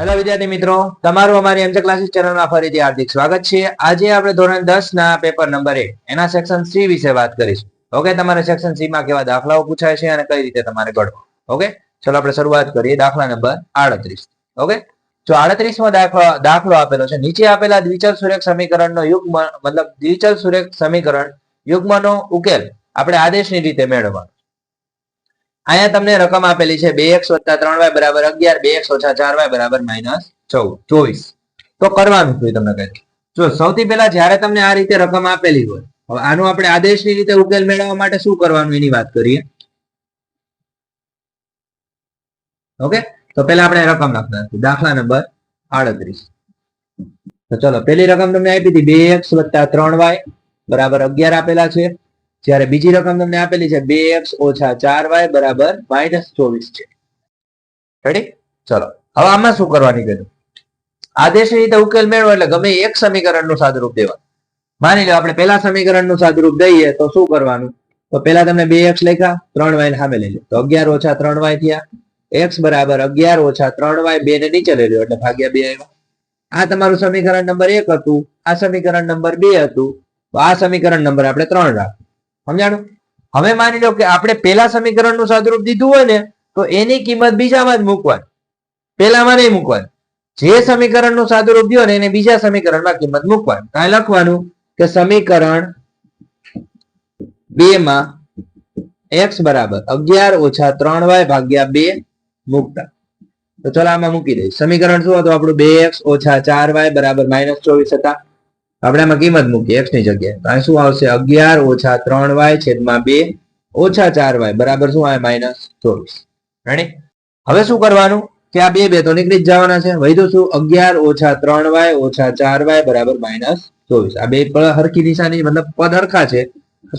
Hello વિદ્યાર્થી મિત્રો, તમારું અમારી એમજે ક્લાસીસ ચેનલમાં ફરીથી હાર્દિક સ્વાગત છે। આજે આપણે ધોરણ 10 ના પેપર નંબર 1 એના સેક્શન સી વિશે વાત કરીશું। ઓકે, તમારે સેક્શન સી માં કેવા દાખલાઓ પૂછાય છે અને કઈ રીતે તમારે ગણવા। ઓકે, ચલો આપણે શરૂઆત કરીએ દાખલા નંબર 38। ઓકે, જો 38મો દાખલો આપેલો છે, નીચે આપેલા દ્વિચલ સુરેખ સમીકરણનો યુગ્મ મતલબ દ્વિચલ સુરેખ સમીકરણ યુગ્મનો ઉકેલ આપણે આદેશની રીતે મેળવવાનો। અહીંયા તમને રકમ આપેલી છે 2x + 3y = 11, 2x - 4y = -24। તો કરવાનું છે તમને કહી જો સૌથી પહેલા જ્યારે તમને આ રીતે રકમ આપેલી હોય, હવે આનો આપણે આદેશની રીતે ઉકેલ મેળવવા માટે શું કરવાનું એની વાત કરીએ। ઓકે, તો પહેલા આપણે રકમ લખતા દાખલા નંબર 38। તો ચલો, પહેલી રકમ તમને આપી હતી 2x + 3y = 11 આપેલા છે, જ્યારે બીજી રકમ તમને આપેલી છે 2x - 4y = -24 છે। રેડી? ચલો, હવે આમાં શું કરવાની કીધું, આદેશની રીતે ઉકેલ મેળવો એટલે ગમે એક સમીકરણનું સાદુરૂપ દેવાનું। માની લો આપણે પહેલા સમીકરણનું સાદુરૂપ દઈએ તો શું કરવાનું, તો પહેલા તમે 2x લખ્યા, 3y ને સામે લઈ લો તો 11 - 3y થયા। x = 11 - 3y, 2 ને નીચે લઈ લો એટલે ભાગ્યા 2 આવ્યા। આ તમારું સમીકરણ નંબર 1 હતું, આ સમીકરણ નંબર 2 હતું, તો આ સમીકરણ નંબર આપણે 3 રાખ્યું। સમજાણું? હવે માની લો કે આપણે પહેલા સમીકરણનું સાદુરૂપ દીધું હોય ને તો એની કિંમત બીજામાં જ મૂકવાની, પહેલામાં નહીં મૂકવાની। જે સમીકરણનું સાદુરૂપ દ્યો ને એને બીજા સમીકરણમાં કિંમત મૂકવાની। કાંઈ લખવાનું કે સમીકરણ 2 માં x = 11 - 3y / 2 મૂકતા। તો ચલો આમાં મૂકી દઈએ। સમીકરણ શું હતું આપણું, 2x - 4y = -24 હતા। આપણે આમાં કિંમત મૂકીએ x ની જગ્યાએ, તો શું આવશે 11 - 3y / 2 - 4y બરાબર શું આવે -24। રેડી? હવે શું કરવાનું કે આ 2 તો નીકળી જ જવાના છે, વધ્યું શું 11 - 3y - 4y = -24। આ બે હરખી નિશાની મતલબ પદ હરખા છે,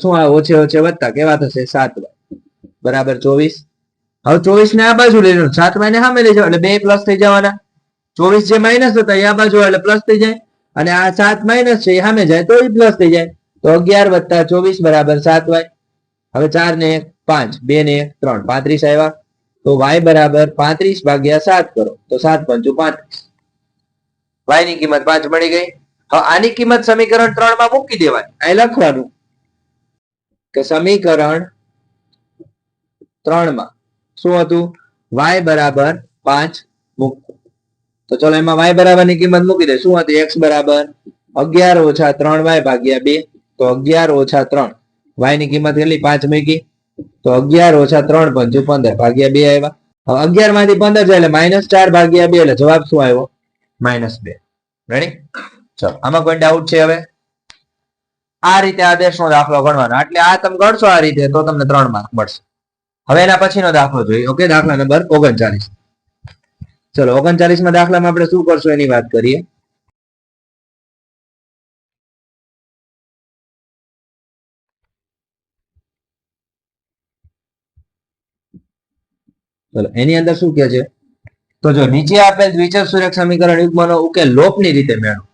શું આ ઓછે ઓછે વધતા કેવા થશે 7y બરાબર 24। હવે 24 ને આ બાજુ લઈ લો, 7y ને સામે લઈ જાઓ એટલે 2 પ્લસ થઈ જવાના। 24 જે માઇનસ હતા એ આ બાજુ એટલે પ્લસ થઈ જાય, અને આ 7 માઇનસ છે એ સામે જાય તો એ પ્લસ થઈ જાય। તો 11 + 24 = 7y। હવે 4 ને 1 5, 2 ને 1 3, 35 આવ્યા। તો y = 35 / 7 કરો તો 7 × 5 = 35, y ની કિંમત 5 મળી ગઈ। હવે આની કિંમત સમીકરણ 3 માં મૂકી દેવાની। અહીં લખવાનું કે સમીકરણ 3 માં શું હતું, y = 5 મૂકવું। તો ચલો એમાં y બરાબર ની કિંમત મૂકી દે। શું હતી, x = 11 - 3y / 2, તો 11 - 3 y ની કિંમત કેટલી 5 મૂકી, તો 11 - 3 × 5 = 15 ભાગ્યા 2 આવ્યા। હવે 11 માંથી 15 જાય એટલે -4 ભાગ્યા 2 એટલે જવાબ શું આવ્યો -2। રેડી? ચલો, આમાં કોઈ ડાઉટ છે? હવે આ રીતે આદેશનો દાખલો ગણવાનો, એટલે આ તમે ગણશો આ રીતે તો તમને 3 માર્ક મળશે। હવે એના પછીનો દાખલો જોઈએ। ઓકે, દાખલા નંબર 39। ચલો 39માં દાખલામાં આપણે શું કરશું એની વાત કરીએ। ચલો એની અંદર શું કહે છે, તો જો નીચે આપેલ દ્વિચલ સુરેખ સમીકરણ યુગ્મનો ઉકેલ લોપની રીતે મેળવો।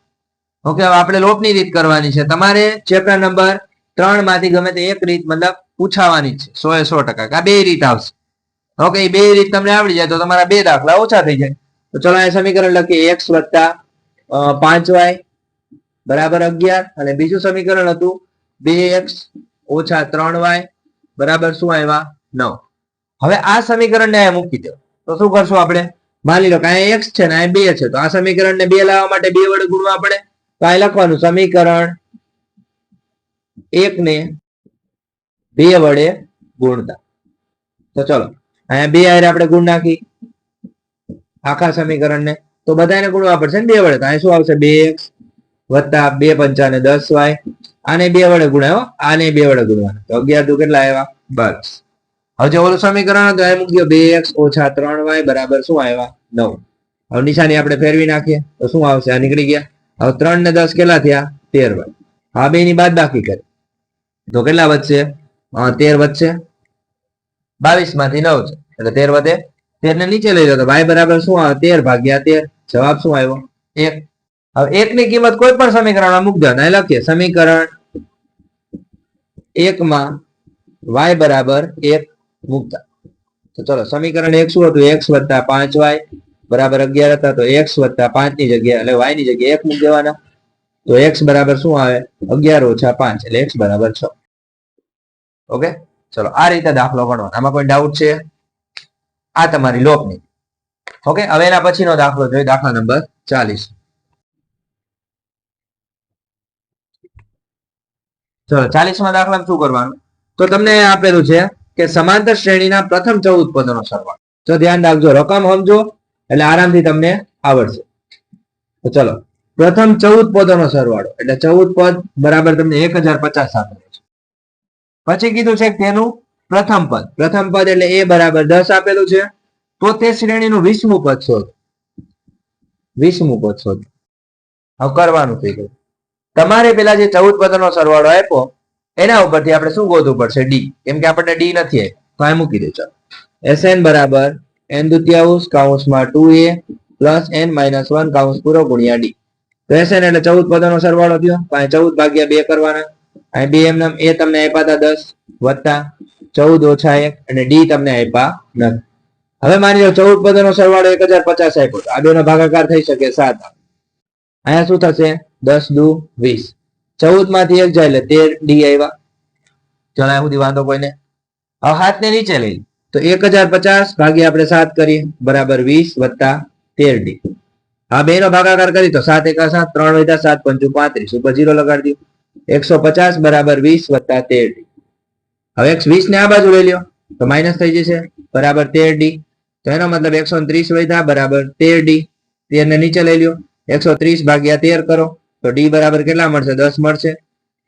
ઓકે, હવે આપણે લોપની રીત કરવાની છે। તમારે ચેપ્ટર નંબર 3 માંથી ગમે તે એક રીત મતલબ પૂછાવાની છે, 100% આ બે રીત આવશે। ઓકે, એ બે રીત તમને આવડી જાય તો તમારા બે દાખલા ઓછા થઈ જાય। તો ચલો આ સમીકરણ લખીએ, x + 5y = 11, અને બીજું સમીકરણ હતું 2x - 3y બરાબર શું આવ્યા 9। હવે આ સમીકરણને અહીંયા મૂકી દો તો શું કરશું આપણે, માની લો કે અહીંયા x છે ને અહીંયા 2 છે, તો આ સમીકરણને 2 લાવવા માટે 2 વડે ગુણવા પડે। તો અહીં લખવાનું સમીકરણ 1 ને 2 વડે ગુણતા। તો ચલો અહીંયા 2 હારે આપણે ગુણ નાખી આખા સમીકરણને, તો બધાને ગુણવા પડશે ને 2 વડે। તો અહીં શું આવશે 2x + 2 × 5 = 10y, આને 2 વડે ગુણાયો, આને 2 વડે ગુણવાના તો 11 દુ કેટલા આવ્યા 22। હવે જે ઓલું સમીકરણ હતું એ મૂક્યો 2x - 3y બરાબર શું આવ્યા 9। હવે નિશાની આપણે ફેરવી નાખીએ તો શું આવશે, આ નીકળી ગયા। હવે 3 ને 10 કેટલા થયા 13y। આ બે ની બાદબાકી કરી તો કેટલા વધશે, 13 વધશે। 22 માંથી 9 છે એટલે 13 વધે, 13 ને નીચે લઈ લો તો y બરાબર શું આવે 13 ભાગ્યા 13, જવાબ શું આવ્યો 1। હવે 1 ની કિંમત કોઈ પણ સમીકરણમાં મૂકી દો। અહીં લખીએ સમીકરણ 1 માં y = 1 મૂકતા। તો ચલો સમીકરણ 1 શું હતું, x + 5y બરાબર 11 હતા તો x વત્તા 5 ની જગ્યાએ એટલે y ની જગ્યાએ 1 મૂકી દેવાના. તો x બરાબર શું આવે 11 ઓછા 5 એટલે x બરાબર 6. ઓકે, ચલો આ રીતે દાખલો ગણવાનો. આમાં કોઈ ડાઉટ છે? આ તમારી લોપની. ઓકે, હવે એના પછીનો દાખલો જોઈએ, દાખલા નંબર 40. ચલો 40માં દાખલામાં શું કરવાનું? તો તમને આપેલું છે કે સમાંતર શ્રેણીના પ્રથમ 14 પદોનો સરવાળો. તો ધ્યાન રાખજો, રકમ સમજો એટલે આરામથી તમને આવડશે. તો ચલો, પ્રથમ 14 પદોનો સરવાળો એટલે 14 પદ બરાબર તમને 1050 આપેલું છે. પછી કીધું છે કે તેનું પ્રથમ પદ એટલે a બરાબર 10 આપેલું છે. તો તે શ્રેણીનું 20મું પદ શોધો. 20મું પદ શોધો. હવે કરવાનું થઈ ગયું. તમારે પેલા જે 14 પદોનો સરવાળો આપ્યો એના ઉપરથી આપણે શું ગોતવું પડશે? ડી. કેમ કે આપણને ડી નથી આપ્યો તો આ મૂકી દે. ચાલો, Sn બરાબર n દુત્યાઉંશ કૌંસમાં 2a પ્લસ n માઇનસ 1 કૌંસ પૂરો ગુણ્યા ડી. તો Sn એટલે 14 પદોનો સરવાળો થયો. 14 ભાગ્યા 2 કરવાના. અહીં 2 એમ નામ a તમને આપ્યા હતા 10 વત્તા 14 ઓછા 1 અને ડી તમને આપ્યા નથી. હવે માની લો 14 પદોનો સરવાળો 1050 આપ્યો. આ બેનો ભાગાકાર થઈ શકે 7. અહીંયા શું થશે? 10 દુ 20. 14 માંથી 1 જાય એટલે 13 ડી આવ્યા. ચલો આ સુધી વાંધો કોઈને? હવે હાથને નીચે લઈ તો 1050 ભાગ્યા આપણે 7 કરીએ બરાબર 20 વત્તા 13 ડી. આ બેનો ભાગાકાર કરી તો 7 એકા 7, 3 વધ્યા 7 પંચું 35 ઉપર 0 લગાડી દો. 150 બરાબર 20 વત્તા 13 ડી. હવે 20 ને આ બાજુ લઈ લ્યો તો માઇનસ થઈ જશે બરાબર 13 ડી. તો એનો મતલબ 130 વધ્યા બરાબર 13 ડી. 13 ને નીચે લઈ લ્યો 130 ભાગ્યા 13 કરો તો ડી બરાબર કેટલા મળશે? 10 મળશે.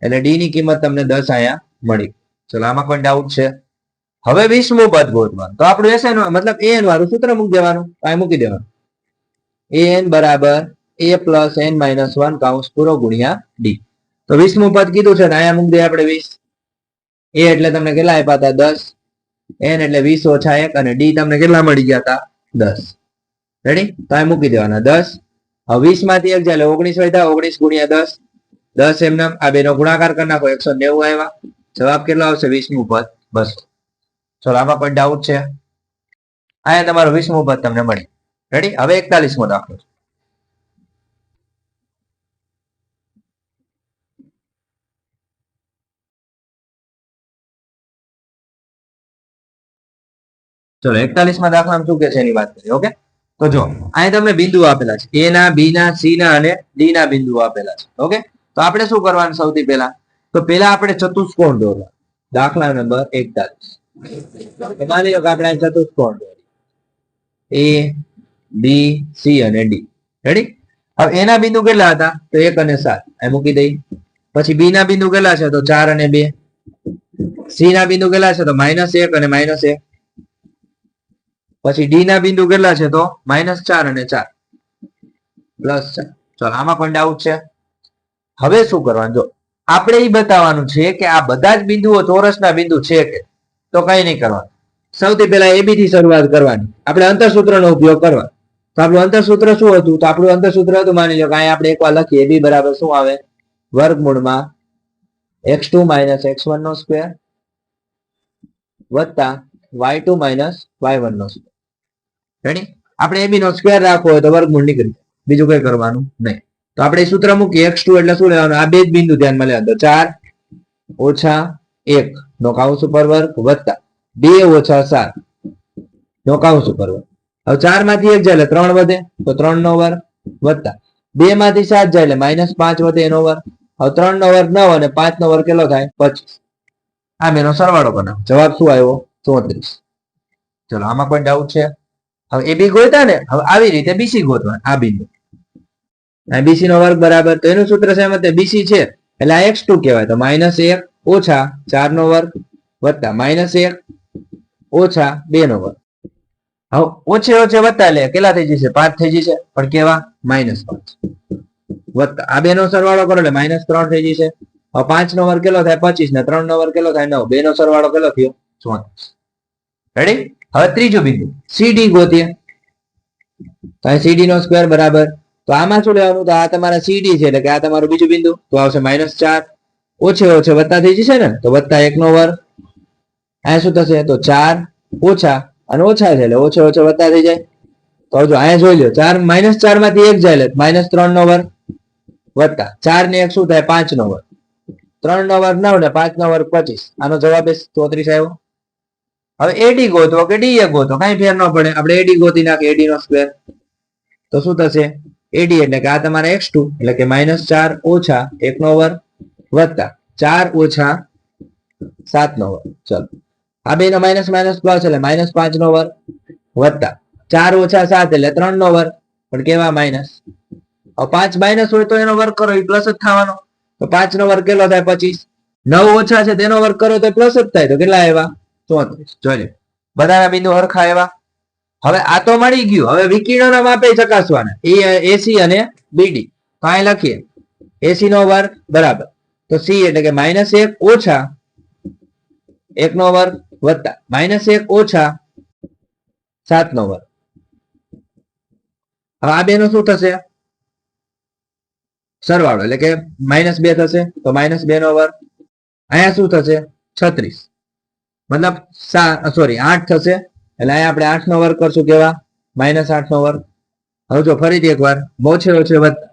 એટલે ડી ની કિંમત તમને 10 અહીંયા મળી. ચલો આમાં કોઈ ડાઉટ છે? હવે 20મું પદ ગોતવાનું. તો આપણું Sn મતલબ an વાળું સૂત્ર મૂકી દેવાનું. આ મૂકી દેવાનું. an બરાબર a પ્લસ n માઇનસ 1 કૌંસ પૂરો ગુણ્યા ડી. તો 20મું પદ કીધું છે ને અહીંયા મૂકી દે આપણે 20. a એટલે તમને કેટલા આપ્યા હતા? 10. n એટલે 20 ઓછા 1 અને ડી તમને કેટલા મળી ગયા હતા? 10. રેડી? તો આ મૂકી દેવાના 10. હવે 20 માંથી 1 જાય એટલે 19 વધ્યા. 19 ગુણ્યા 10. 10 એમ નામ આ બેનો ગુણાકાર કરી નાખો 190 આવ્યા. જવાબ કેટલો આવશે? 20મું પદ 200. ચલો આમાં કોઈ ડાઉટ છે? અહીંયા તમારું 20મું પદ તમને મળી. રેડી? હવે 41મો દાખલો. ચલો 41મા દાખલામાં શું કે છે એની વાત કરીએ. ઓકે, તો જો અહીં તમને બિંદુ આપેલા છે. a ના, b ના, c ના અને d ના બિંદુઓ આપેલા છે. ઓકે, તો આપણે શું કરવાનું? સૌથી પહેલા તો પેલા આપણે ચતુષ્કોણ દોરવા. દાખલા નંબર 41. માની લો કે આપણે ચતુષ્કોણ દોરીએ a b c અને d. રેડી? હવે a ના બિંદુ કેટલા હતા? તો 1 અને 7 એ મૂકી દઈ. પછી b ના બિંદુ કેટલા છે? તો 4 અને 2. c ના બિંદુ કેટલા છે? તો -1 અને -1. પછી ડી ના બિંદુ કેટલા છે? તો -4 અને 4 +4. ચલો આમાં કોઈ ડાઉટ છે? હવે શું કરવાનું? જો આપણે એ બતાવવાનું છે કે આ બધા જ બિંદુઓ ચોરસના બિંદુ છે કે? તો કઈ નહીં કરવાનું. સૌથી પહેલા ab થી શરૂઆત કરવાની. આપણે અંતરસૂત્રનો ઉપયોગ કરવા. તો આપણું અંતરસૂત્ર શું હતું? તો આપણું અંતરસૂત્ર હતું, માની લો કે અહીંયા આપણે એકવાર લખીએ ab બરાબર શું આવે? વર્ગમૂળમાં x2 - x1 નો સ્ક્વેર વત્તા y2 - y1 નો સ્ક્વેર. રેડી? આપણે ab નો સ્ક્વેર રાખવો હોય તો વર્ગમૂળ નીકળી, બીજું કઈ કરવાનું નહીં. તો આપણે સૂત્ર મૂકીએ x2 એટલે શું લેવાનું? આ બે જ બિંદુ ધ્યાનમાં લેવાનું. તો 4 ઓછા 1 નો કૌંસ ઉપર વર્ગ વત્તા 2 ઓછા 7 નો કૌંસ ઉપર વર્ગ. હવે 4 માંથી 1 જાય એટલે 3 વધે તો 3 નો વર્ગ વત્તા 2 માંથી 7 જાય એટલે -5 વધે એનો વર્ગ. હવે 3 નો વર્ગ 9 અને 5 નો વર્ગ કેટલો થાય? 25. આ બેનો સરવાળો બનાવો. જવાબ શું આવ્યો? 34. ચલો આમાં કોઈ ડાઉટ છે? હવે એ બી ગોતા ને, હવે આવી રીતે બીસી ગોતવા. આ બિંદુ બીસી નો વર્ગ બરાબર, તો એનું સૂત્ર શેમાં? બીસી છે એટલે આ x2 કહેવાય. તો -1 ઓછા 4 નો વર્ગ વત્તા -1 ઓછા 2 નો વર્ગ. હવે ઓછે ઓછે વત્તા એટલે કેટલા થઈ જશે? 5 થઈ જશે. પણ કેવા? -5 વત્તા આ બે નો સરવાળો કરો એટલે -3 થઈ જશે. હવે 5 નો વર્ગ કેટલો થાય? 25 ને 3 નો વર્ગ કેટલો થાય? 9. 2 નો સરવાળો કેટલો થયો? 34. રેડી? હવે ત્રીજું બિંદુ સીડી ગોતીએ. તો અહીં સીડી નો સ્ક્વેર બરાબર, તો આમાં શું લેવાનું? તો આ તમારા સીડી છે એટલે કે આ તમારું બીજું બિંદુ, તો આવશે -4. ઓછે ઓછે વત્તા થઈ જશે ને, તો વત્તા 1 નો વર્ગ. અહીંયા શું થશે? તો 4 ઓછા અને ઓછા છે એટલે ઓછે ઓછે વત્તા થઈ જાય. તો જો અહીંયા જોઈ લો, -4 માંથી 1 જાય એટલે -3 નો વર્ગ વત્તા 4 ને 1 શું થાય 5 નો વર્ગ, 3 નો વર્ગ 9 ને 5 નો વર્ગ 25. આનો જવાબ 34 આવ્યો. હવે એડી ગોતો કે ડીએ ગોતો, કઈ ફેર ન પડે, આપણે એડી ગોતી નાખીએ, એડી નો સ્ક્વેર. તો શું થશે? એડી એટલે કે આ તમારે x2 એટલે કે -4 ઓછા 1 નો વર્ગ વત્તા 4 ઓછા 7 નો વર્ગ. ચલો આ બે નો માઇનસ માઇનસ પ્લસ એટલે -5 નો વર્ગ વત્તા 4 ઓછા 7 એટલે 3 નો વર્ગ, પણ કેવા માઇનસ. હવે 5 માઇનસ હોય તો એનો વર્ગ કરો એ પ્લસ જ થવાનો. તો 5 નો વર્ગ કેટલો થાય 25. 9 ઓછા છે તેનો વર્ગ કરો તો પ્લસ જ થાય. તો કેટલા આવ્યા 34. જોઈ લો બધાના બિંદુ હરખા આવ્યા. હવે આ તો મળી ગયું. હવે વિકિરણોના માપે ચકાસવાના એસી અને બીડી. તો અહીં લખીએ એસી નો વર્ગ બરાબર, તો સી એટલે કે -1 ઓછા 1 નો વર્ગ વત્તા -1 ઓછા 7 નો વર્ગ. હવે આ બે નો શું થશે? સરવાળો એટલે કે -2 થશે, તો -2 નો વર્ગ. અહીંયા શું થશે 36 મતલબ સોરી 8 થશે, એટલે અહીંયા આપણે 8 નો વર્ગ કરશું, કેવા -8 નો વર્ગ. હવે જો ફરીથી એકવાર ઓછે ઓછે વધતા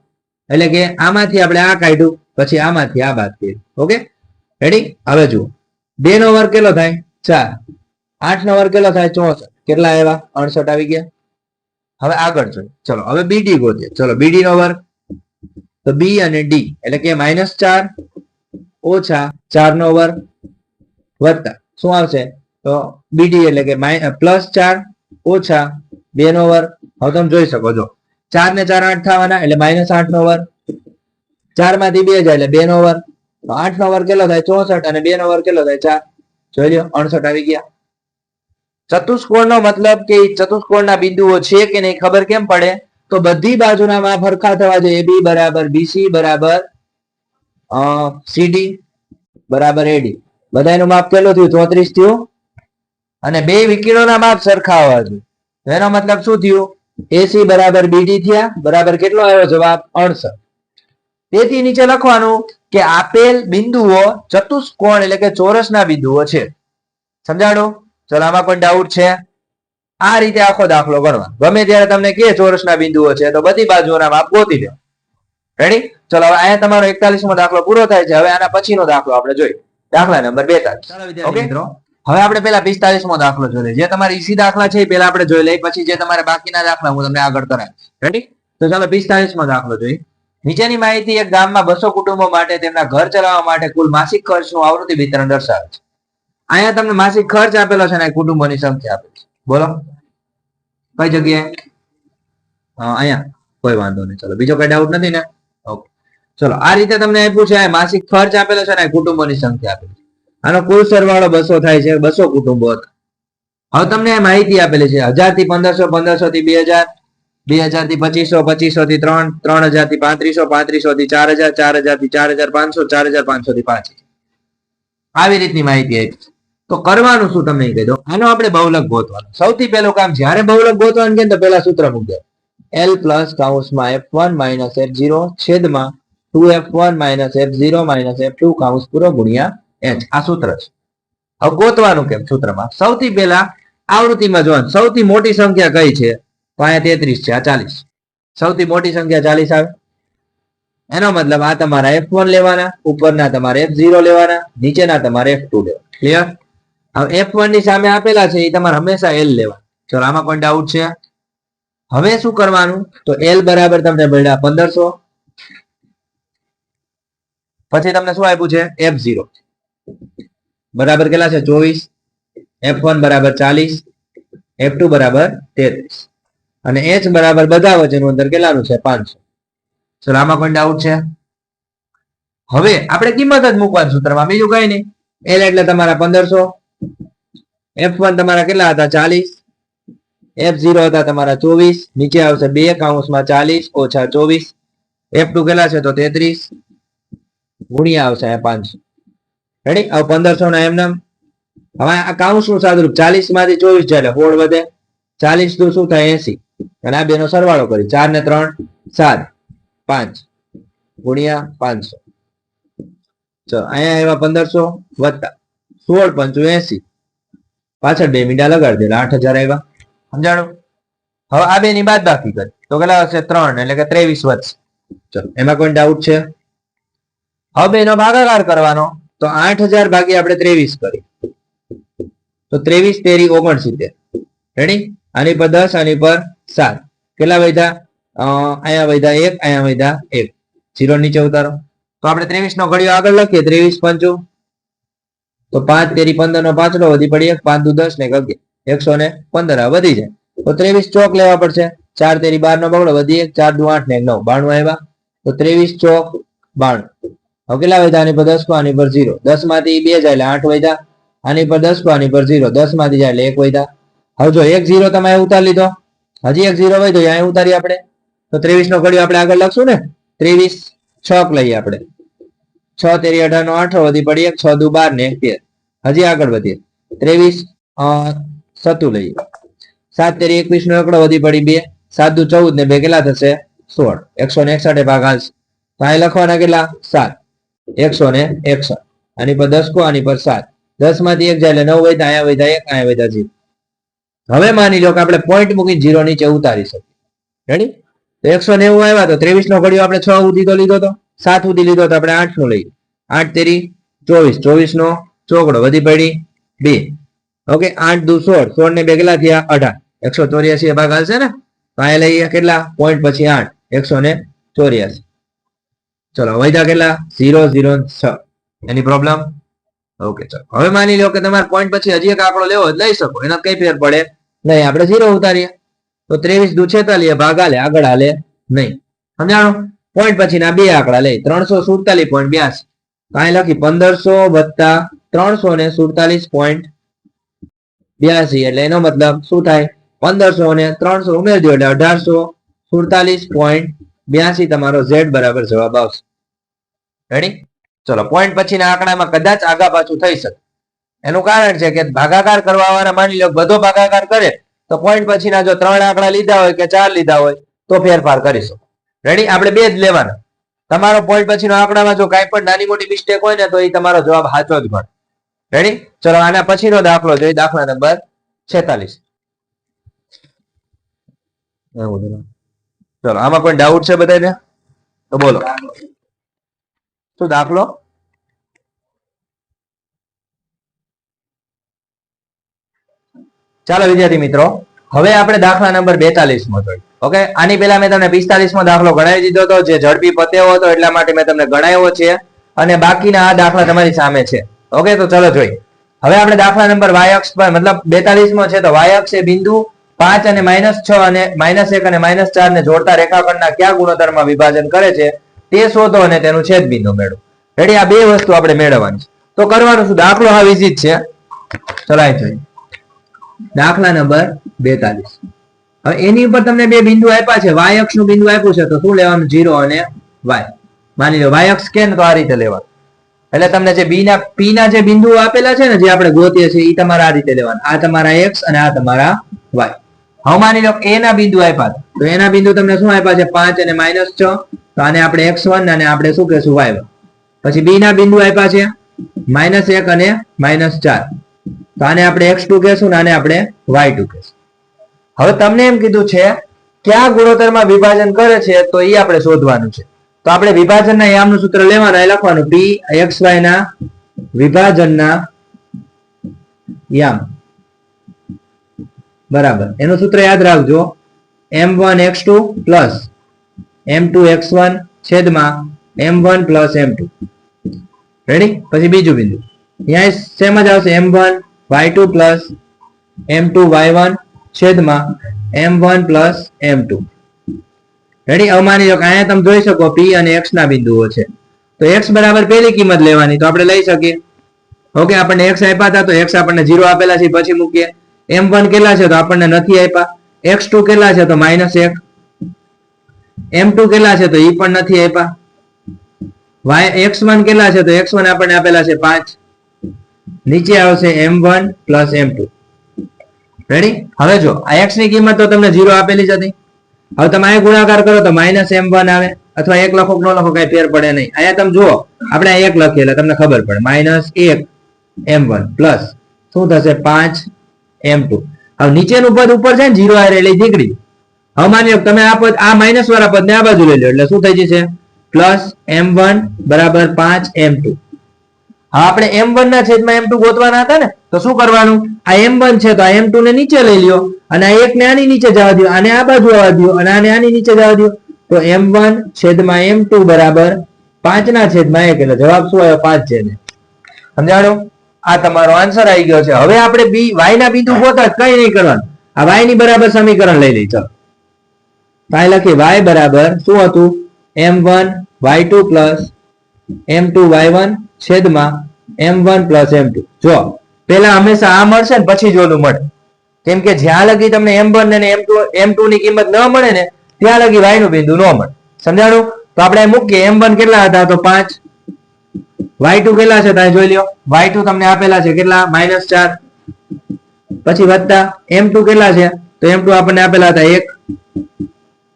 એટલે કે આમાંથી આપણે આ કાઢ્યું, પછી આમાંથી આ બાદ કર્યું. Okay ready. હવે જુઓ 2 નો વર્ગ કેટલો થાય 4, 8 નો વર્ગ કેટલો થાય 64. કેટલા આવ્યા 68 આવી ગયા. હવે આગળ જોઈએ, ચલો હવે બીડી ગોતીએ. ચલો બીડી નો વર્ગ, તો બી અને ડી એટલે કે -4 ઓછા 4 નો વર્ગ વત્તા શું આવશે? તો બીડી એટલે કે +4 ઓછા 2 નો વર્ગ. હવે તમે જોઈ શકો છો 4 ને 4 8 થવાના એટલે -8 નો વર્ગ, 4 માંથી 2 જાય એટલે 2 નો વર્ગ. તો 8 નો વર્ગ કેટલો થાય 64 અને 2 નો વર્ગ કેટલો થાય 4. જોઈ લો 68 આવી ગયા. ચતુષ્કોણ નો મતલબ કે ચતુષ્કોણના બિંદુઓ છે કે નહીં ખબર કેમ પડે? તો બધી બાજુના માપ હરખા થવા જોઈએ. AB બરાબર BC બરાબર CD બરાબર AD. બધાનું માપ કેટલું થયું 34 થયું, અને બે વિકિરણોના માપ સરખા હોવા જોઈએ. એનો મતલબ શું થયું? AC બરાબર BD થયા બરાબર કેટલો આવ્યો જવાબ 68. તેથી નીચે લખવાનું કે આપેલ બિંદુઓ ચતુષ્કોણ એટલે કે ચોરસના બિંદુઓ છે. સમજાણું? ચલો આમાં કોઈ ડાઉટ છે? આ રીતે આખો દાખલો ગણવાનો. ગમે ત્યારે તમને કે ચોરસના બિંદુઓ છે તો બધી બાજુઓના માપ ગોતી લો. રેડી? ચલો હવે અહીંયા તમારો 41મો દાખલો પૂરો થાય છે. હવે આના પછીનો દાખલો આપણે જોઈએ, દાખલા નંબર 42. ઓકે મિત્રો, હવે આપણે પેલા 45મો દાખલો જોઈ લઈએ. જે તમારા ઈસી દાખલા છે એ પેલા આપણે જોઈ લઈએ, પછી જે તમારે બાકીના દાખલા હું તમને આગળ કરાવીશ. રેડી? તો ચાલો 45મો દાખલો જોઈએ. નીચેની માહિતી એક ગામમાં 200 કુટુંબો માટે તેમના ઘર ચલાવવા માટે કુલ માસિક ખર્ચનું આવૃત્તિ વિતરણ દર્શાવે છે. અહીંયા તમને માસિક ખર્ચ આપેલો છે અને કુટુંબોની સંખ્યા આપેલી છે. બોલો કઈ જગ્યાએ? અહીંયા કોઈ વાંધો નહીં. ચલો બીજો કઈ ડાઉટ નથી ને? ઓકે ચલો આ રીતે તમને આપ્યું છે, માસિક ખર્ચ આપેલો છે અને કુટુંબોની સંખ્યા આપેલી છે. આનો કુલ સરવાળો 200 થાય છે. 200 કુટુંબો હતા. હવે તમને માહિતી આપેલી છે 1000 થી 1500, 1500 થી 2000, 2000 થી 2500, 2500 થી 3, 3000 થી 3500, 3500 થી 4000, 4000 થી 4500, 4500 થી 5000. આવી રીતની માહિતી આપી. તો કરવાનું શું તમને કહી દો. આનો આપણે બહુલક ગોતવાનો. સૌથી પહેલું કામ જ્યારે બહુલક ગોતવાનું કે તો પહેલા સૂત્ર મૂકી દો. L પ્લસ કૌંસમાં F1 માઇનસ F0 છેદમાં 2F1 minus F0 minus F2 કૌંસ પૂરો ગુણ્યા H. આ સૂત્ર છે. હવે ગોતવાનું કેમ સૂત્રમાં? સૌથી પહેલા આવૃત્તિમાં જોવાનું સૌથી મોટી સંખ્યા કઈ છે? તો અહીંયા 33 છે, આ 40. સૌથી મોટી સંખ્યા 40 આવે. એનો મતલબ આ તમારા F1 લેવાના, ઉપરના તમારે F0 લેવાના, નીચેના તમારે F2 લેવાના. ક્લિયર? હવે F1 ની સામે આપેલા છે એ તમારે હંમેશા L લેવાના. ચલો આમાં કોઈ ડાઉટ છે? હવે શું કરવાનું? તો L બરાબર તમને મળ્યા 1500, પછી તમને શું આપ્યું છે? F0 બરાબર કેટલા છે? 24, F1 બરાબર 40, F2 બરાબર 33, અને H બરાબર બધા વચ્ચેનું અંતર કેટલાનું છે? 500. ચલો આમાં કોઈ ડાઉટ છે? હવે આપણે કિંમત જ મૂકવાની સૂત્રમાં, બીજું કઈ નહીં. L એટલે તમારા 1500, F1 તમારા કેટલા હતા? 40, F0 હતા તમારા 24, નીચે આવશે 2 કૌંસમાં 40 ઓછા 24, F2 કેટલા છે? તો 33 ગુણ્યા આવશે 500. રેડી? હવે 1500 ના એમ નામ. હવે આ કૌંસનું સાદુરૂપ 40 માંથી 24 જાય એટલે 4 વધે, 40 તો શું થાય 80, અને આ બેનો સરવાળો કરી 4 ને 3 7, 5 ગુણ્યા 500. ચલો અહીંયા આવ્યા 1500 વત્તા 16 પંચું 80, પાછળ 2 મીંડા લગાડી દે એટલે 8000 આવ્યા. સમજાણું? હવે આ બે ની બાદ બાકી કરી તો કેટલા હશે 3 એટલે કે 23 વધશે. ચલો એમાં કોઈ ડાઉટ છે? હવે બેનો ભાગાકાર કરવાનો તો 8000 ભાગ્યા આપણે 23 કરી તો 23 તેરી 69. રેડી? આની પર 10 આની પર 7 કેટલા વધ્યા? અહીંયા વધ્યા 1 અહીંયા વધ્યા 1 0 નીચે ઉતારો તો આપણે 23 નો ઘડિયો આગળ લખીએ 23 5 તો 5 તેરી 15 નો પાછલો વધી પડી 1 5 દુ 10 ને 11 115 આ વધી જાય તો 23 ચોક લેવા પડશે 4 તેરી 12 નો બગડો વધી 1 4 દુ 8 ને 9 92 આવ્યા તો 23 ચોક 92. હવે કેટલા વધ્યા? આની પર 10 આની પર 0 10 માંથી 2 જાય એટલે 8 વધ્યા આની પર 10 આની પર 0 10 માંથી જાય એટલે 1 વધ્યા. હવે જો 1 0 તમે ઉતારી લીધો હજી 1 0 વધ્યો અહીંયા ઉતારી આપણે તો 23 નો ઘડિયો આપણે આગળ લખશું ને 23 છોક લઈએ આપણે 6 તેરી 18 નો 8 વધી પડી 1 6 દુ 12 ને 1 હજી આગળ વધીએ 23 સતું લઈએ 7 તેરી 21 નો એકડો વધી પડી 2 7 દુ 14 ને 2 કેટલા થશે 16 161 ભાગ હાલશે તો અહીં લખવાના કેટલા 7 161 આની પર 10 આની પર 7 10 માંથી 1 જાય એટલે 9 વધ્યા અહીંયા વધ્યા 1 અહીંયા વધ્યા 0. હવે માની લો કે આપણે પોઈન્ટ મૂકી 0 નીચે ઉતારી શકીએ. રેડી? તો 190 આવ્યા તો 23 નો ઘડિયો આપણે 6 સુધી તો લીધો તો 7 સુધી લીધો તો આપણે 8 નો લઈએ 8 તેરી 24 24 નો ચોકડો વધી પડી 2 ઓકે 8 દુ 16 16 ને 2 કેટલા થયા 18 184 ભાગ હાલશે ને તો આ લઈએ કેટલા પોઈન્ટ પછી 8 184. ચલો વધ્યા કેટલા 0 0 6 એની પ્રોબ્લેમ? ઓકે ચલો હવે માની લો કે તમારે પોઈન્ટ પછી હજી એક આંકડો લેવો લઈ શકો એના કઈ ફેર પડે નહીં આપણે 0 ઉતારીએ તો 23 દુ 46 ભાગ હાલે આગળ હાલે નહીં સમજાણો પોઈન્ટ પછીના બે આંકડા લઈ 347.82 તો અહીં લખી 1500 વત્તા 347.82 એટલે એનો મતલબ શું થાય 1500 ને 300 ઉમેરી દો એટલે 1847.82 તમારો Z બરાબર જવાબ આવશે. રેડી? ચલો પોઈન્ટ પછીના આંકડામાં કદાચ આગા પાછું થઈ શકે એનું કારણ છે કે ભાગાકાર કરવા વાળા માની લો બધો ભાગાકાર કરે તો પોઈન્ટ પછીના જો 3 આંકડા લીધા હોય કે 4 લીધા હોય તો ફેરફાર કરીશું. રેડી? આપણે બે જ લેવાના તમારો પોઈન્ટ પછીનો આંકડામાં જો કાંઈ પણ નાની મોટી મિસ્ટેક હોય ને તો એ તમારો જવાબ સાચો જ મળે. રેડી? ચલો આના પછીનો દાખલો જોઈએ દાખલા નંબર 46. ચલો આમાં કોઈ ડાઉટ છે બધાને તો બોલો શું દાખલો? ચાલો વિદ્યાર્થી મિત્રો હવે આપણે દાખલા નંબર 42 માં જોઈએ. ઓકે આની પહેલા મેં તમને 45 માં દાખલો ગણાવી દીધો હતો જે ઝડપી પત્યો હતો એટલા માટે મેં તમને ગણાવ્યો છે અને બાકીના આ દાખલા તમારી સામે છે. ઓકે તો ચલો જોઈએ. હવે આપણે દાખલા નંબર y અક્ષ પર મતલબ 42 માં છે તો y અક્ષ એ બિંદુ 5 અને -6 અને -1 અને -4 ને જોડતા રેખાખંડના કયા ગુણોત્તરમાં વિભાજન કરે છે તે શોધો અને તેનું છેદ બિંદુ મેળવો. રેડી? આ બે વસ્તુ આપણે મેળવવાની તો કરવાનું શું દાખલો હા ઈઝી જ છે. ચલાઈ જોઈએ દાખલા નંબર 42. હવે એની ઉપર તમને બે બિંદુ આપ્યા છે y અક્ષ નું બિંદુ આપ્યું છે તો શું લેવાનું 0 અને y. માની લો y અક્ષ કે ને તો આ રીતે લેવાનું એટલે તમને જે p ના જે બિંદુ આપેલા છે ને જે આપણે ગોતીએ છીએ એ તમારા આ રીતે લેવાના આ તમારા x અને આ તમારા y. હવે માની લો a ના બિંદુ આપ્યા તો એના બિંદુ તમને શું આપ્યા છે 5 અને -6 તો આને આપણે x1 અને આપણે શું કહેશું y1. પછી b ના બિંદુ આપ્યા છે -1 અને -4 તો આને આપણે x2 કહેશું ને આને આપણે y2 કહેશું. હવે તમને એમ કીધું છે કયા ગુણોત્તરમાં વિભાજન કરે છે તો એ આપણે શોધવાનું છે. તો આપણે વિભાજનના યામનું સૂત્ર લેવાનું એ લખવાનું p xy ના વિભાજનના યામ બરાબર એનું સૂત્ર યાદ રાખજો m1x2 m2x1 છેદમાં m1 m2. રેડી? પછી બીજું બિંદુ અહીંયા સેમ જ આવશે m1 y2 m2 y1 છેદમાં m1 m2. રેડી? હવે માની લો કે અહીંયા તમે જોઈ શકો p અને x ના બિંદુઓ છે તો x બરાબર પહેલી કિંમત લેવાની તો આપણે લઈ શકીએ. ઓકે આપણને x આપ્યા હતા તો x આપણને 0 આપેલા છે પછી મૂકીએ. m1 કેટલા છે તો આપણને નથી આપ્યા. x2 કેટલા છે તો -1. m2 કેટલા છે તો એ પણ નથી આપ્યા. x1 કેટલા છે તો x1 આપણને આપેલા છે 5. નીચે આવશે m1 m2. રેડી? હવે જો આ x ની કિંમત તો તમને 0 આપેલી જ હતી. હવે તમે આ ગુણાકાર કરો તો -m1 આવે અથવા 1 લખો કે ન લખો કઈ ફેર પડે નહીં. અહીંયા તમે જુઓ આપણે 1 લખીએ એટલે તમને ખબર પડે -1m1 પ્લસ શું થશે 5m2. હવે નીચેનું પદ ઉપર છે ને 0 આવે એટલે દીકરી હવે માની લો તમે આ પદ આ માઇનસ વાળા પદને આ બાજુ લઈ લો એટલે શું થઈ જશે પ્લસ m1 બરાબર 5 m2. હવે આપણે m1 ના છેદમાં m2 ગોતવાના હતા ને તો શું કરવાનું આ m1 છે તો આ m2 ને નીચે લઈ લ્યો અને આ એક ને આની નીચે જવા દો અને આ બાજુ આવવા દો અને આને આની નીચે જવા દો તો m1 છેદમાં m2 બરાબર 5 ના છેદમાં 1 એટલે જવાબ શું આવ્યો 5 છે ને સમજાણો આ તમારો આન્સર આવી ગયો છે. હવે આપણે બી y ના બિંદુ ગોતા કઈ નહીં કરવાનું આ y ની બરાબર સમીકરણ લઈ લઈ ચાલો કાઈ લખી y બરાબર શું હતું m1 y2 plus m2 y1 છેદમાં m1 પ્લસ m2. જો પેલા હંમેશા આ મળશે ને પછી જ ઓલું મળે કેમ કે જ્યાં લગી તમને m1 અને m2 ની કિંમત ન મળે ને ત્યાં લગી y નું બિંદુ ન મળે સમજાણું. તો આપણે મૂકીએ m1 કેટલા હતા તો 5 y2 કેટલા છે તમે જોઈ લ્યો y2 તમને આપેલા છે કેટલા -4 પછી વત્તા m2 કેટલા છે તો m2 આપણને આપેલા હતા 1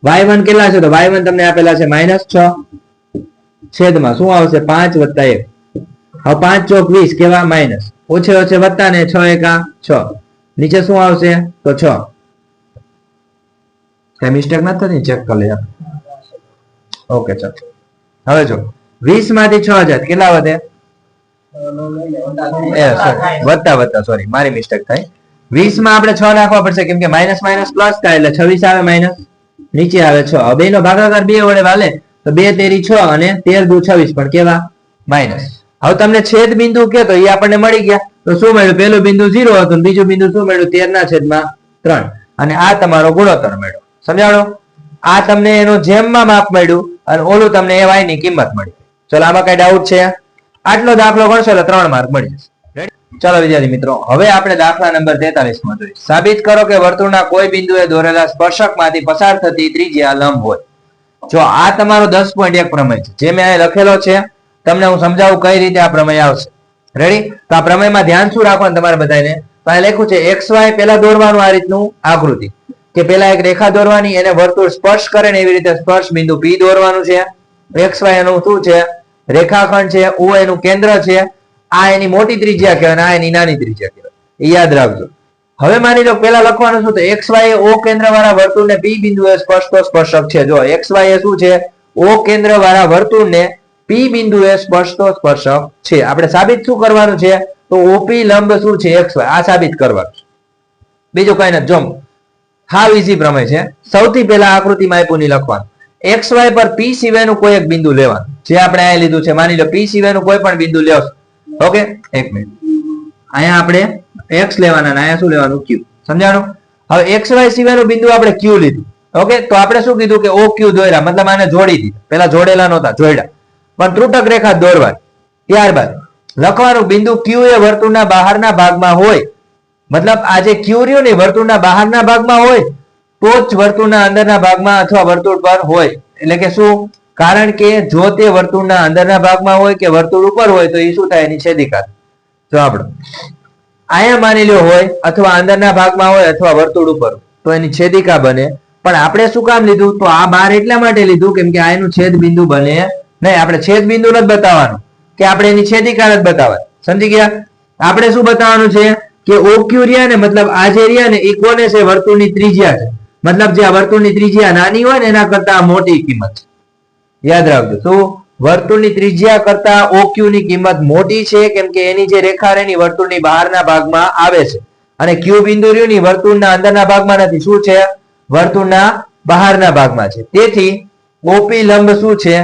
y1 કેટલા છે તો y1 તમને આપેલા છે -6 છેદમાં શું આવશે 5 વત્તા 1 હવે 5 ચોક 20 કેવા માઇનસ ઓછે ઓછે વત્તા ને 6 એકા 6 નીચે શું આવશે તો 6 કઈ મિસ્ટેક નથી થતી ચેક કરી લઈએ ઓકે ચાલો હવે જો 20 માંથી 6000 કેટલા વધે વત્તા સોરી મારી મિસ્ટેક થઈ 20 માં આપણે 6 નાખવા પડશે કેમ કે માઇનસ માઇનસ પ્લસ થાય એટલે 26 આવે માઇનસ નીચે આવે 6 હવે બેનો ભાગાકાર 2 વડે વાલે તો 2 તેરી 6 અને 13 દુ 26 પણ કેવા માઇનસ. હવે તમને છેદ બિંદુ કે તો એ આપણને મળી ગયા તો શું મળ્યું પેલું બિંદુ 0 હતું બીજું બિંદુ શું મળ્યું 13 ના છેદમાં 3 અને આ તમારો ગુણોત્તર મળ્યો સમજાણો. આ તમને એનો જેમમાં માપ મળ્યું અને ઓલું તમને y ની કિંમત મળી. ચલો આમાં કઈ ડાઉટ છે આટલો દાખલો ગણશો એટલે 3 માર્ક મળી જશે. ચલો વિદ્યાર્થી મિત્રો હવે આપણે દાખલા નંબર 43 માં જોઈએ. સાબિત કરો કે વર્તુળના કોઈ બિંદુએ દોરેલા સ્પર્શકમાંથી પસાર થતી ત્રિજ્યા લંબ હોય. જો આ તમારો 10.1 પ્રમેય છે જે મેં અહીં લખેલો છે તમને હું સમજાવું કઈ રીતે આ પ્રમેય આવશે. રેડી તો આ પ્રમેયમાં ધ્યાન શું રાખવાનું તમારે બધાને તો અહીં લખ્યું છે xy પહેલા દોરવાનું આ રીતનું આકૃતિ કે પેલા એક રેખા દોરવાની એને વર્તુળ સ્પર્શ કરે ને એવી રીતે સ્પર્શ બિંદુ p દોરવાનું છે. xy એનું શું છે રેખાખંડ છે o એનું કેન્દ્ર છે આ એની મોટી ત્રિજ્યા કહેવાય આ એની નાની ત્રિજ્યા કહેવાય એ યાદ રાખજો. હવે માની લો પેલા લખવાનું શું તો xy એ o કેન્દ્ર વાળા વર્તુળને p બિંદુએ સ્પર્શતો સ્પર્શક છે. જો xy એ શું છે o કેન્દ્ર વાળા વર્તુળને p બિંદુએ સ્પર્શતો સ્પર્શક છે. આપણે સાબિત શું કરવાનું છે તો OP લંબ શું છે xy આ સાબિત કરવાનું છે બીજું કઈ નથી. જો હાવ ઈઝી પ્રમેય છે. સૌથી પહેલા આકૃતિમાં આપ્યું ની લખવાનું xy પર p સિવાયનું કોઈ એક બિંદુ લેવાનું જે આપણે અહીં લીધું છે માની લો p સિવાયનું કોઈ પણ બિંદુ લેવશું ઓકે એક મિનિટ અહીંયા આપણે x લેવાના અને અહીંયા શું લેવાનું q સમજાણું. હવે xy સિવાયનું બિંદુ આપણે q લીધું ઓકે તો આપણે શું કીધું કે OQ દોર્યા મતલબ આને જોડી દીધા પેલા જોડેલા નહોતા જોડ્યા પણ ત્રુટક રેખા દોરવાની. ત્યારબાદ લખવાનું બિંદુ q એ વર્તુળના બહારના ભાગમાં હોય મતલબ આ જે q રહ્યો ને વર્તુળના બહારના ભાગમાં હોય તો જ વર્તુળના અંદરના ભાગમાં અથવા વર્તુળ પર હોય એટલે કે શું કારણ કે જો તે વર્તુળના અંદરના ભાગમાં હોય કે વર્તુળ ઉપર હોય તો એ શું થાય એની છેદિકા. જો આપણે અહીંયા માની લ્યો હોય અથવા અંદરના ભાગમાં હોય અથવા વર્તુળ ઉપર તો એની છેદિકા બને પણ આપણે શું કામ લીધું તો આ બાર એટલા માટે લીધું કેમ કે આ એનું છેદ બિંદુ બને નહીં. આપણે છેદ બિંદુ નથી બતાવવાનું કે આપણે એની છેદિકા નથી બતાવવાની સમજી ગયા. આપણે શું બતાવવાનું છે કે OQ રહ્યા ને મતલબ આ જે રહ્યા ને એ કોને છે વર્તુળની ત્રિજ્યા છે મતલબ જે આ વર્તુળની ત્રિજ્યા નાની હોય ને એના કરતા મોટી કિંમત છે. યાદ રાખજો શું વર્તુળની ત્રિજ્યા કરતા OQ ની કિંમત મોટી છે કેમ કે એની જે રેખા એની વર્તુળની બહારના ભાગમાં આવે છે અને Q બિંદુ રહ્યું ની વર્તુળના અંદરના ભાગમાં નથી શું છે વર્તુળના બહારના ભાગમાં છે. તેથી OP લંબ શું છે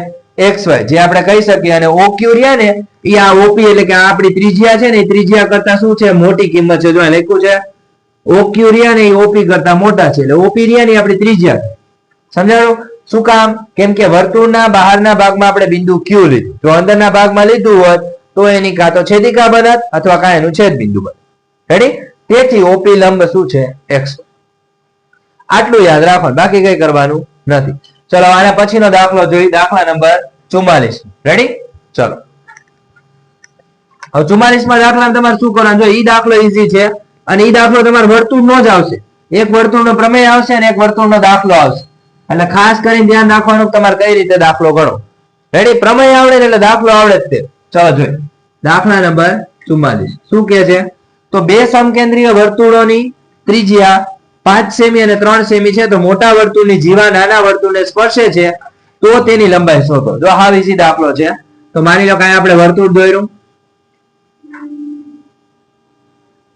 xy જે આપણે કહી શકીએ અને OQ રહ્યા ને એ આ OP એટલે કે આ આપણી ત્રિજ્યા છે ને એ ત્રિજ્યા કરતા શું છે મોટી કિંમત છે. જો લખ્યું છે OQ રહ્યા ને એ OP કરતા મોટા છે એટલે OP રહ્યા ની આપણી ત્રિજ્યા સમજાણું. શું કામ કેમ કે વર્તુળના બહારના ભાગમાં આપણે બિંદુ q લીધું જો અંદરના ભાગમાં લીધું હોત તો એની કાં તો છેદિકા બનત અથવા કાં એનું છેદ બિંદુ બનત. રેડી તેથી OP લંબ શું છે x. આટલું યાદ રાખવાનું બાકી કઈ કરવાનું નથી. ચલો આના પછીનો દાખલો જોઈ દાખલા નંબર 44. રેડી ચલો હવે 44 માં દાખલા તમારે શું કરવાનું જો ઈ દાખલો ઈઝી છે અને ઈ દાખલો તમારે વર્તુળનો જ આવશે. એક વર્તુળનો પ્રમેય આવશે અને એક વર્તુળનો દાખલો આવશે એટલે ખાસ કરીને ધ્યાન રાખવાનું તમારે કઈ રીતે દાખલો ગણો. રેડી પ્રમેય આવડે એટલે દાખલો આવડે જ તે. ચલો જોઈએ દાખલા નંબર 44 શું કહે છે તો બે સમકેન્દ્રીય વર્તુળોની ત્રિજ્યા 5 સેમી અને 3 સેમી છે, તો મોટા વર્તુળની જીવા નાના વર્તુળને સ્પર્શે છે તો તેની લંબાઈ શોધો. જો હાવ ઈઝી દાખલો છે. તો માની લો કે અહીંયા આપણે વર્તુળ દોર્યું,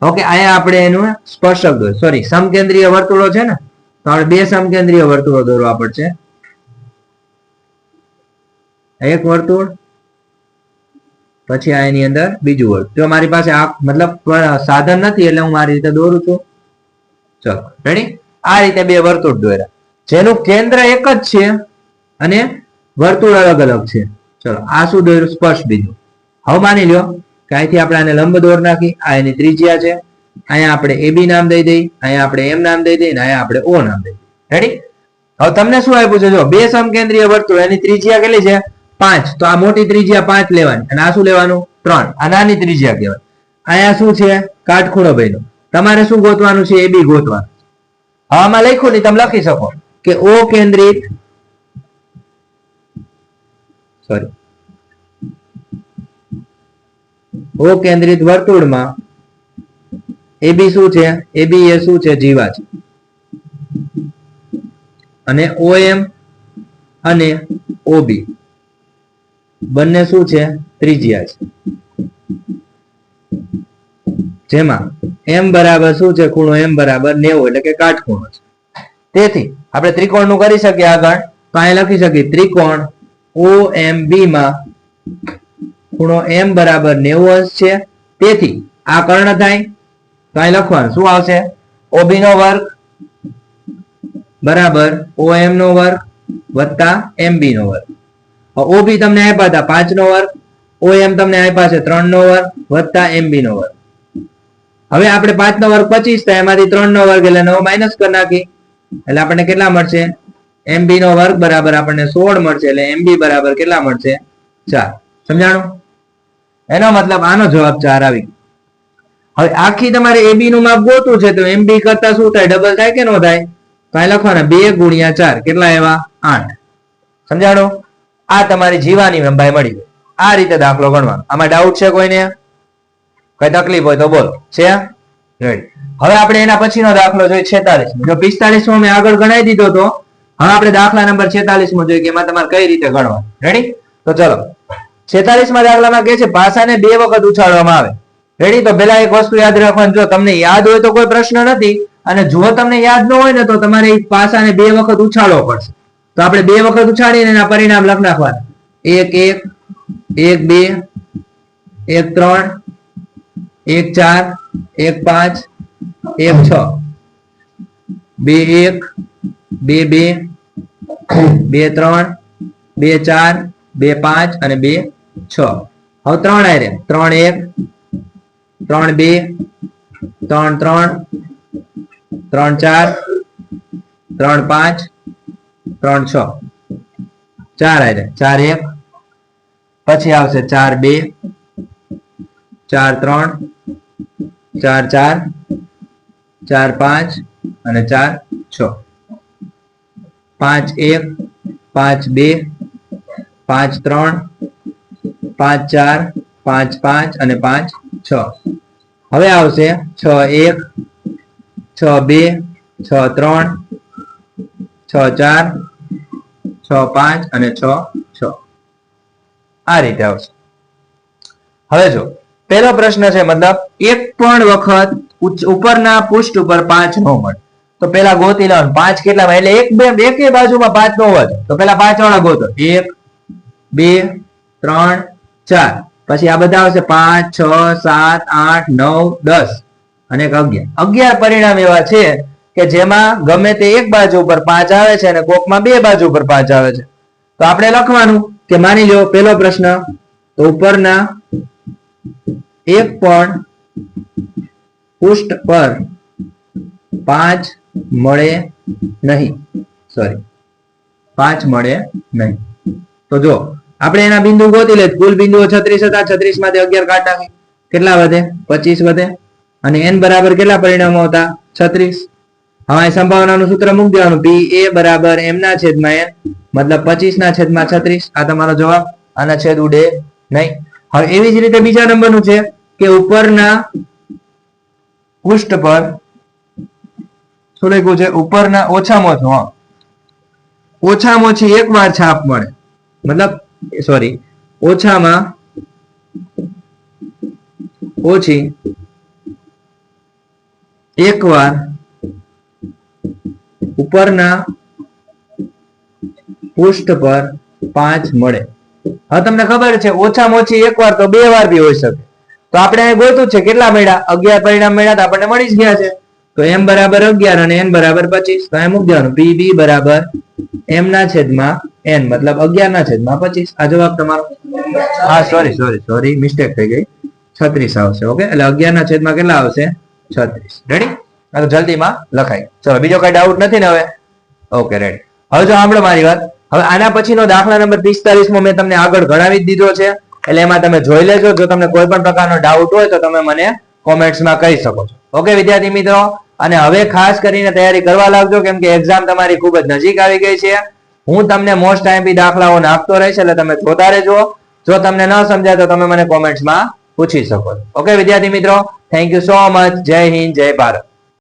ઓકે, અહીંયા આપણે એનું સ્પર્શક દોર્યું, સોરી સમકેન્દ્રીય વર્તુળો છે ને, તો આપણે 2 સમકેન્દ્રીય વર્તુળો દોરવા પડશે. એક વર્તુળ, પછી આ એની અંદર બીજું વર્તુળ. જો મારી પાસે આ મતલબ સાધન નથી એટલે હું મારી રીતે દોરું છું. ચલો રેડી, આ રીતે 2 વર્તુળ દોર્યા જેનું કેન્દ્ર એક જ છે અને વર્તુળ અલગ અલગ છે. ચલો આ શું દોર્યું? સ્પર્શ બિંદુ. હવે માની લો કે અહીંથી આપણે આને લંબ દોર નાખી, આ એની ત્રિજ્યા છે, અહીંયા આપણે AB નામ દઈ દઈએ, અહીંયા આપણે M નામ દઈ દઈએ, અહીંયા આપણે O નામ દઈ દઈએ. રેડી? હવે તમને શું આપ્યું છે? જો 2 સમકેન્દ્રીય વર્તુળ, એની ત્રિજ્યા કેટલી છે? 5. તો આ મોટી ત્રિજ્યા 5 લેવાની અને આ શું લેવાનું? 3. આ નાની ત્રિજ્યા કહેવાય. અહીંયા શું છે? કાટખૂણો બન્યો. તમારે શું ગોતવાનું છે? AB ગોતવાનું. હવે આમાં લખ્યું નહીં, તમે લખી શકો કે O કેન્દ્રિત, સોરી, O કેન્દ્રિત વર્તુળમાં AB શું છે? AB એ શું છે? જીવા છે. અને OM અને OB બંને શું છે? ત્રિજ્યા છે. જેમાં M બરાબર શું છે? ખૂણો M બરાબર 90 એટલે કે કાટખૂણો છે. તેથી આપણે ત્રિકોણનું કરી શકીએ આગળ. તો અહીં લખી શકીએ ત્રિકોણ OMB માં ખૂણો M બરાબર 90 છે. તેથી આ કર્ણ થાય, તો અહીં લખવાનું શું આવશે? OB નો વર્ગ બરાબર OM નો વર્ગ વત્તા MB નો વર્ગ. OB તમને આપ્યા હતા 5 નો વર્ગ, OM તમને આપ્યા છે 3 નો વર્ગ વત્તા MB નો વર્ગ. હવે આપણે 5 નો વર્ગ 25 થાય, એમાંથી 3 નો વર્ગ એટલે 9 માઇનસ કરી નાખી, એટલે આપણને કેટલા મળશે? MB નો વર્ગ બરાબર આપણને 16 મળશે. એટલે MB બરાબર કેટલા મળશે? 4. સમજાણું? એનો મતલબ આનો જવાબ 4 આવી ગયો. હવે આખી તમારે AB નું માપ ગોતવું છે, તો MB કરતા શું થાય? ડબલ થાય કે ન થાય? તો અહીં લખવાના 2 ગુણ્યા 4 કેટલા એવા? 8. સમજાણું? આ તમારી જીવાની લંબાઈ મળી ગઈ. આ રીતે દાખલો ગણવાનો. આમાં ડાઉટ છે કોઈને? કઈ તકલીફ હોય તો બોલો. છે? રેડી. હવે આપણે એના પછીનો દાખલો જોઈએ 46. જો 45 માં મેં આગળ ગણાવી દીધો તો હવે આપણે દાખલા નંબર 46 માં જોઈએ કે એમાં તમારે કઈ રીતે ગણવાનું. રેડી? તો ચલો 46 માં દાખલામાં કહે છે પાસાને 2 વખત ઉછાળવામાં આવે. રેડી? તો પેલા એક વસ્તુ યાદ રાખવાની, જો તમને યાદ હોય તો કોઈ પ્રશ્ન નથી, અને જો તમને યાદ ન હોય ને તો તમારે એ પાસાને 2 વખત ઉછાળવો પડશે. તો આપણે 2 વખત ઉછાળીને એના પરિણામ લખ નાખવાના. 1 1 1 2 1 3 1 4 1 5 1 6 2 1 2 2 2 3 2 4 2 5 અને 2 6. હવે 3 આયરે 3 1 3 2 3 3 3 4 3 5 3 6 4 આયરે 4 1, પછી આવશે 4 2 4 3 4 4 4 5 અને 4 6 5 1 5 2 5 3 5 4 5 5 અને 5 6. હવે આવશે 6 1 6 2 6 3 6 4 6 5 અને 6 6. આ રીતે આવશે. હવે જો પહેલો પ્રશ્ન છે, મતલબ એક પણ વખત ઉપરના પૃષ્ઠ ઉપર 5 ન મળે તો પેલા ગોતી લેવાનું 5 કેટલામાં, એટલે એક બાજુમાં 5 નો હોય તો પેલા 5 વાળા ગોતો. 1 2 3 4, પછી આ બધા આવશે 5 6 7 8 9 10 અને 11. 11 પરિણામ એવા છે કે જેમાં ગમે તે એક બાજુ ઉપર 5 આવે છે અને કોકમાં 2 બાજુ ઉપર 5 આવે છે. તો આપણે લખવાનું કે માની લો પેલો પ્રશ્ન, તો ઉપરના એક પણ પૃષ્ઠ પર 5 મળે નહીં, સોરી 5 મળે નહીં. તો જો આપણે એના બિંદુ ગોતી લે, કુલ બિંદુઓ 36 હતા, 36 માંથી 11 કાઢ નાખી, કેટલા વધે? 25 વધે. અને n બરાબર કેટલા પરિણામો હતા? 36. હવે સંભાવનાનું સૂત્ર મૂકી દેવાનું, p a બરાબર m ના છેદમાં n, મતલબ 25 ના છેદમાં 36. આ તમારો જવાબ. આના છેદ ઉડે નહીં. હવે એવી જ રીતે બીજા નંબરનું છે કે ઉપરના પૃષ્ઠ પર શું લખ્યું છે ઉપરના ઓછામાં ઓછું, હા ઓછામાં ઓછી એક વાર છાપ મળે, મતલબ સોરી ઓછામાં ઓછી એક વાર ઉપરના પૃષ્ઠ પર 5 મળે. હવે તમને ખબર છે ઓછામાં ઓછી એક વાર તો 2 વાર બી હોઈ શકે. તો આપણે અહીં ગોતું છે કેટલા મળ્યા 11 પરિણામ મળ્યા તો આપણને મળી જ ગયા છે. તો m બરાબર 11 અને n બરાબર 25. તો અહીં મૂકી દેવાનું pb બરાબર m ના છેદમાં n મતલબ 11 ના છેદમાં 25. આ જવાબ તમારો. હા સોરી મિસ્ટેક થઈ ગઈ, 36 આવશે. ઓકે એટલે 11 ના છેદમાં કેટલા આવશે 36. રેડી? આ તો જલ્દીમાં લખાય. ચલો બીજો કઈ ડાઉટ નથી ને હવે? Okay ready. હવે જો સાંભળો મારી વાત. હવે આના પછીનો દાખલા નંબર 45 માં મેં તમને આગળ ગણાવી જ દીધો છે, એટલે એમાં તમે જોઈ લેજો. જો તમને કોઈ પણ પ્રકારનો ડાઉટ હોય તો તમે મને કોમેન્ટ્સમાં કહી શકો છો. ઓકે વિદ્યાર્થી મિત્રો, અને હવે ખાસ કરીને તૈયારી કરવા લાગજો, કેમ કે એક્ઝામ તમારી ખૂબ જ નજીક આવી ગઈ છે. હું તમને મોસ્ટ આઈએમપી દાખલાઓ નાખતો રહીશ, એટલે તમે જોતા રહેજો. જો તમને ન સમજાય તો તમે મને કોમેન્ટ્સમાં પૂછી શકો છો. ઓકે વિદ્યાર્થી મિત્રો, થેન્ક યુ સો મચ. જય હિન્દ, જય ભારત.